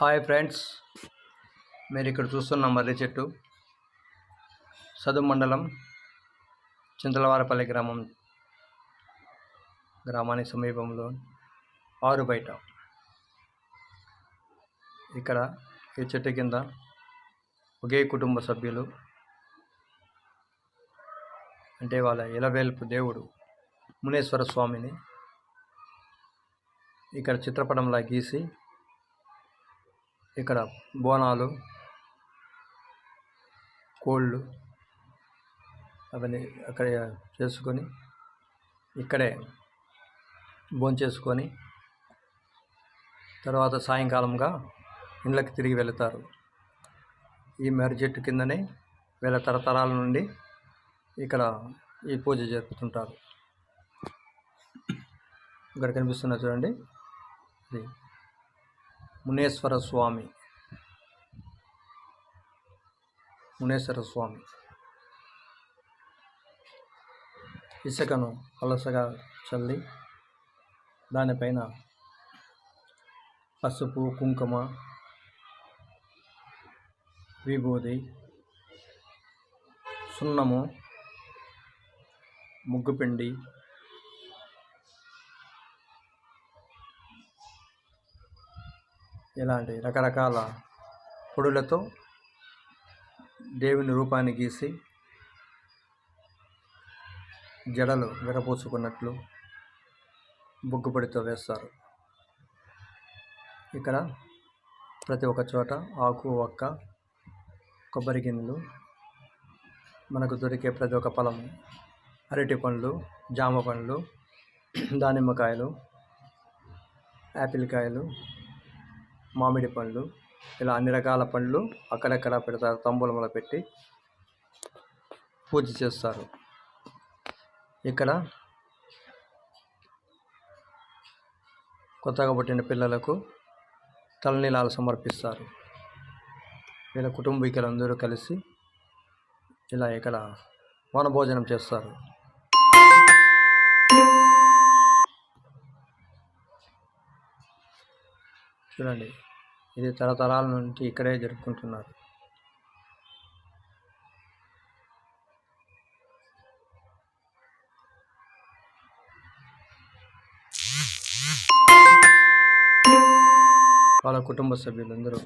Hi friends, మీరు ఇక్కడ చూస్తున్న మర్రి చెట్టు సదుం మండలం చింతలవారపల్లి గ్రామానికి సమీపంలో ఆరు బయట. ఇక్కడ ఈ చెట్టు కింద ఒకే కుటుంబ సభ్యులు, అంటే వాళ్ళ ఇలవేల్పు దేవుడు మునేశ్వర స్వామిని ఇక్కడ చిత్రపటంలా గీసి ఇక్కడ బోనాలు, కోళ్ళు అవన్నీ అక్కడ చేసుకొని ఇక్కడే భోంచేసుకొని తర్వాత సాయంకాలంగా ఇళ్ళకి తిరిగి వెళతారు. ఈ మర్రి చెట్టు కిందనే వీళ్ళ తరతరాల నుండి ఇక్కడ ఈ పూజ జరుపుతుంటారు. ఇక్కడ కనిపిస్తున్న చూడండి, ఇది మునేశ్వర స్వామి ఇసుకను పలసగా చల్లి దానిపైన పసుపు, కుంకుమ, విభూది, సున్నము, ముగ్గుపిండి, ఇలాంటి రకరకాల పొడులతో దేవుని రూపాన్ని గీసి జడలు విరపోసుకున్నట్లు బొగ్గుపొడితో వేస్తారు. ఇక్కడ ప్రతి ఒక్క చోట ఆకు, ఒక్క, కొబ్బరి గిన్నెలు, మనకు దొరికే ప్రతి ఒక్క ఫలము, అరటి పండ్లు, జామ పండ్లు, దానిమ్మకాయలు, యాపిల్ కాయలు, మామిడి పండ్లు, ఇలా అన్ని రకాల పండ్లు అక్కడక్కడ పెడతారు. తంబూలంలో పెట్టి పూజ చేస్తారు. ఇక్కడ కొత్తగా పుట్టిన పిల్లలకు తలనీలాలు సమర్పిస్తారు. వీళ్ళ కుటుంబీకులందరూ కలిసి ఇలా ఇక్కడ వనభోజనం చేస్తారు. చూడండి, ఇది తరతరాల నుండి ఇక్కడే జరుపుకుంటున్నారు. వాళ్ళ కుటుంబ సభ్యులందరూ